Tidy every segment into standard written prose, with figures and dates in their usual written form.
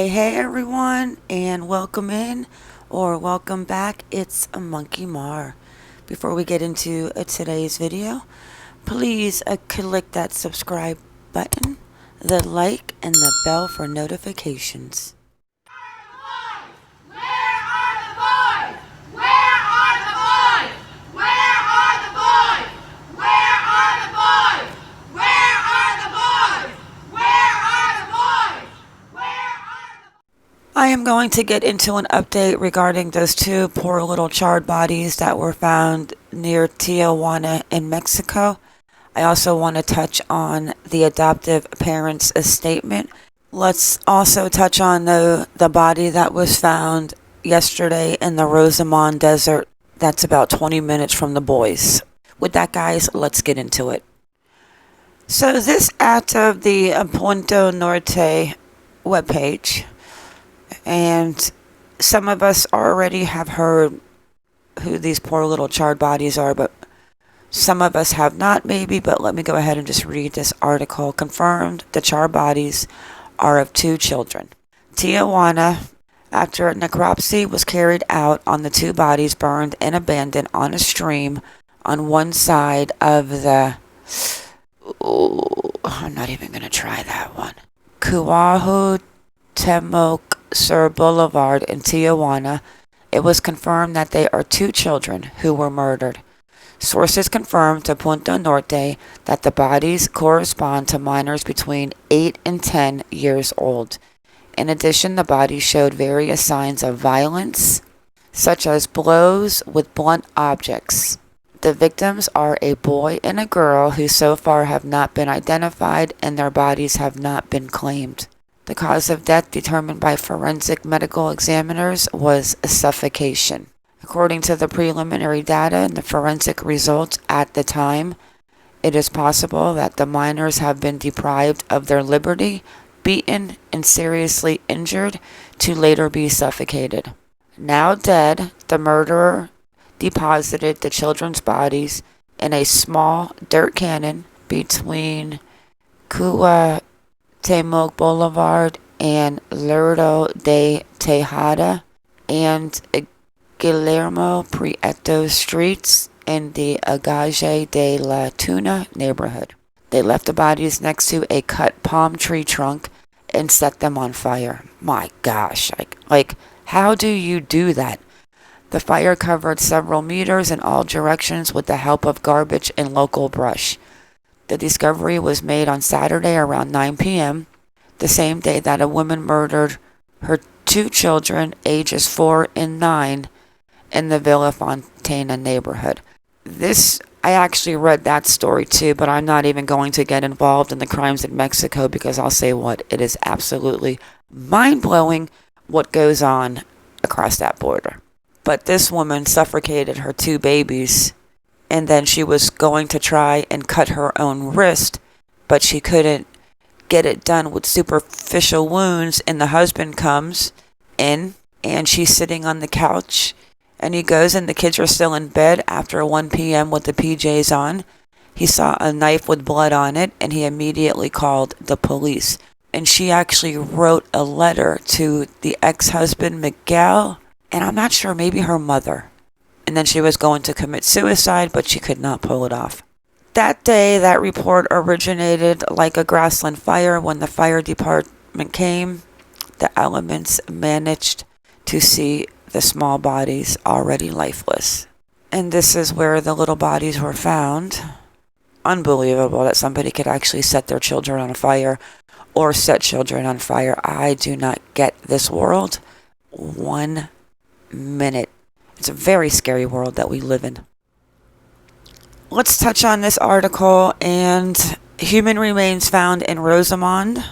Hey everyone, and welcome in or welcome back. It's a Monkey Mar. Before we get into today's video, please click that subscribe button, the like, and the bell for notifications. I am going to get into an update regarding those two poor little charred bodies that were found near Tijuana in Mexico. I also want to touch on the adoptive parents' statement. Let's also touch on the body that was found yesterday in the Rosamond Desert. That's about 20 minutes from the boys. With that, guys, let's get into it. So this out of the Punto Norte webpage. And some of us already have heard who these poor little charred bodies are, but some of us have not maybe. But let me go ahead and just read this article. Confirmed, the charred bodies are of two children. Tijuana, after a necropsy was carried out on the two bodies burned and abandoned on a stream on one side of the... I'm not even going to try that one. Cuauhtémoc Sur Boulevard in Tijuana, it was confirmed that they are two children who were murdered. Sources confirmed to Punto Norte that the bodies correspond to minors between 8 and 10 years old. In addition, the bodies showed various signs of violence, such as blows with blunt objects. The victims are a boy and a girl who so far have not been identified, and their bodies have not been claimed. The cause of death determined by forensic medical examiners was suffocation. According to the preliminary data and the forensic results at the time, it is possible that the minors have been deprived of their liberty, beaten, and seriously injured to later be suffocated. Now dead, the murderer deposited the children's bodies in a small dirt cannon between Cuauhtémoc Boulevard and Lerdo de Tejada and Guillermo Prieto streets in the Agaje de la Tuna neighborhood. They left the bodies next to a cut palm tree trunk and set them on fire. My gosh, like how do you do that? The fire covered several meters in all directions with the help of garbage and local brush. The discovery was made on Saturday around 9 p.m., the same day that a woman murdered her two children, ages 4 and 9, in the Villa Fontana neighborhood. I actually read that story too, but I'm not even going to get involved in the crimes in Mexico because I'll say what, it is absolutely mind-blowing what goes on across that border. But this woman suffocated her two babies, and then she was going to try and cut her own wrist, but she couldn't get it done with superficial wounds, and the husband comes in, and she's sitting on the couch, and he goes, and the kids are still in bed after 1 p.m. with the PJs on. He saw a knife with blood on it, and he immediately called the police. And she actually wrote a letter to the ex-husband, Miguel, and I'm not sure, maybe her mother. And then she was going to commit suicide, but she could not pull it off. That day, that report originated like a grassland fire. When the fire department came, the elements managed to see the small bodies already lifeless. And this is where the little bodies were found. Unbelievable that somebody could actually set their children on fire or set children on fire. I do not get this world 1 minute. It's a very scary world that we live in. Let's touch on this article and human remains found in Rosamond.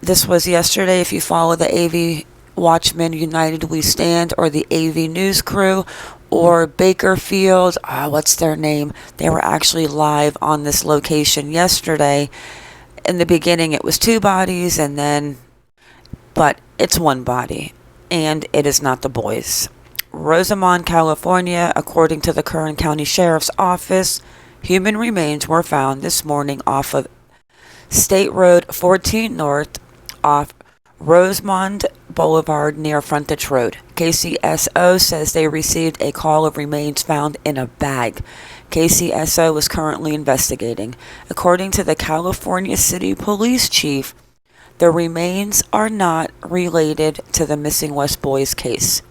This was yesterday. If you follow the AV Watchmen United We Stand or the AV News Crew or Bakersfield, what's their name? They were actually live on this location yesterday. In the beginning it was two bodies but it's one body. And it is not the boys. Rosamond, California, according to the Kern County Sheriff's Office, human remains were found this morning off of State Road 14 North off Rosamond Boulevard near Frontage Road. KCSO says they received a call of remains found in a bag. KCSO is currently investigating. According to the California City Police Chief, the remains are not related to the missing West Boys case.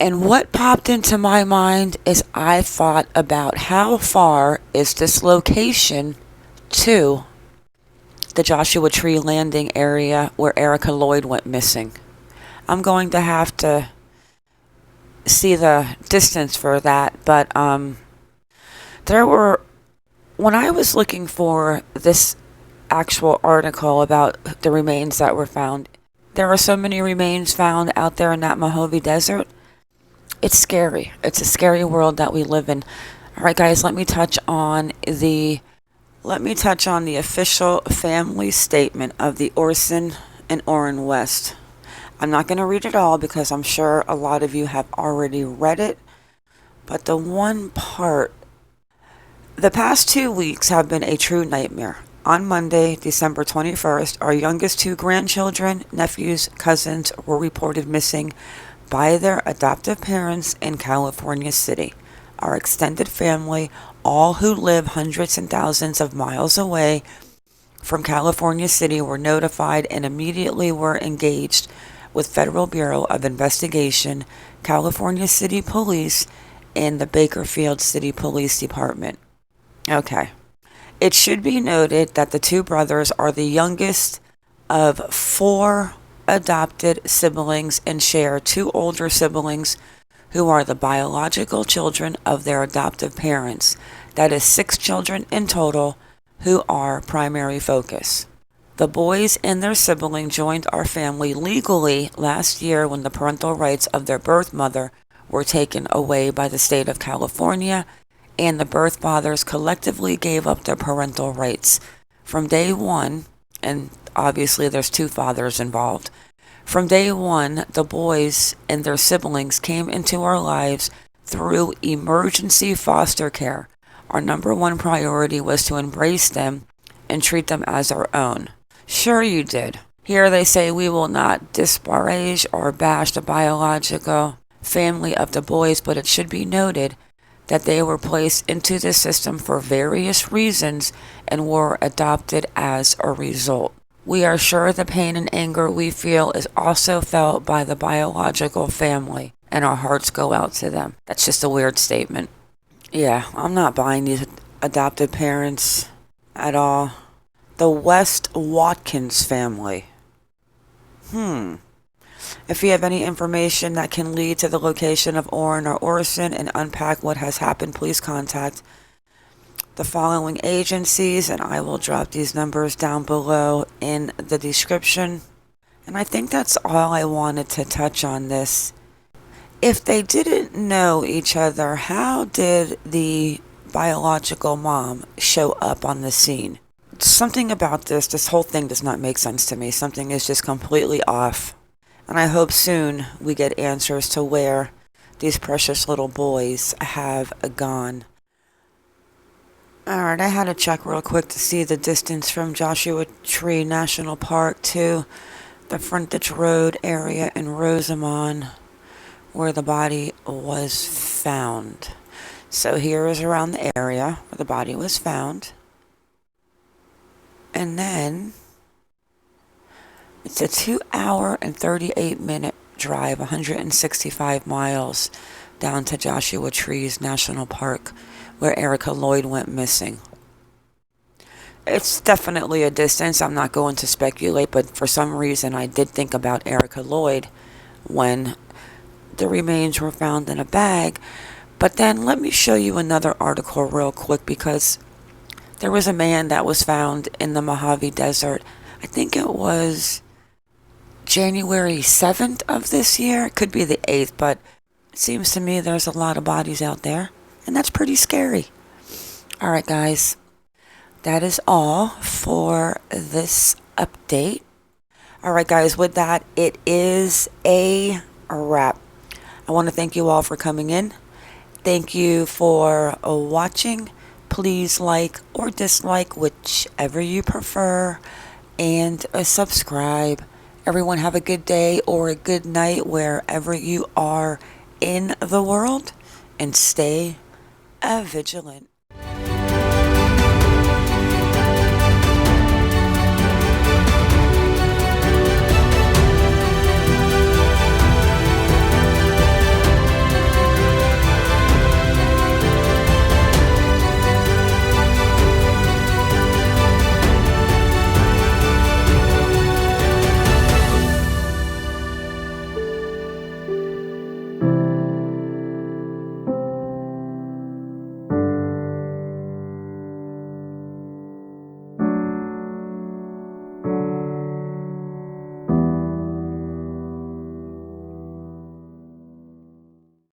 And what popped into my mind is I thought about how far is this location to the Joshua Tree Landing area where Erica Lloyd went missing. I'm going to have to see the distance for that, but when I was looking for this actual article about the remains that were found, there are so many remains found out there in that Mojave Desert. It's scary. It's a scary world that we live in. All right, guys, let me touch on the official family statement of the Orson and Orrin West. I'm not going to read it all because I'm sure a lot of you have already read it, but the one part, the past 2 weeks have been a true nightmare. On Monday, December 21st, our youngest 2 grandchildren, nephews, cousins were reported missing by their adoptive parents in California City. Our extended family, all who live hundreds and thousands of miles away from California City, were notified and immediately were engaged with Federal Bureau of Investigation, California City Police, and the Bakersfield City Police Department. Okay. It should be noted that the 2 brothers are the youngest of 4 adopted siblings and share 2 older siblings who are the biological children of their adoptive parents. That is 6 children in total who are primary focus. The boys and their sibling joined our family legally last year when the parental rights of their birth mother were taken away by the state of California, and the birth fathers collectively gave up their parental rights. From day one, and obviously there's 2 fathers involved, from day one, the boys and their siblings came into our lives through emergency foster care. Our number 1 priority was to embrace them and treat them as our own. Sure you did. Here they say we will not disparage or bash the biological family of the boys, but it should be noted that they were placed into the system for various reasons and were adopted as a result. We are sure the pain and anger we feel is also felt by the biological family, and our hearts go out to them. That's just a weird statement. Yeah, I'm not buying these adopted parents at all. The West Watkins family. If you have any information that can lead to the location of Orrin or Orson and unpack what has happened, please contact the following agencies, and I will drop these numbers down below in the description. And I think that's all I wanted to touch on this. If they didn't know each other, how did the biological mom show up on the scene? Something about this whole thing does not make sense to me. Something is just completely off. And I hope soon we get answers to where these precious little boys have gone. Alright, I had to check real quick to see the distance from Joshua Tree National Park to the Frontage Road area in Rosamond where the body was found. So here is around the area where the body was found. And then it's a 2-hour and 38-minute drive, 165 miles down to Joshua Trees National Park, where Erica Lloyd went missing. It's definitely a distance. I'm not going to speculate, but for some reason I did think about Erica Lloyd when the remains were found in a bag. But then let me show you another article real quick, because there was a man that was found in the Mojave Desert. I think it was January 7th of this year. It could be the 8th, but it seems to me there's a lot of bodies out there, and that's pretty scary. Alright guys, that is all for this update. Alright guys, with that, it is a wrap. I want to thank you all for coming in. Thank you for watching. Please like or dislike, whichever you prefer, and subscribe. Everyone have a good day or a good night wherever you are in the world, and stay vigilant.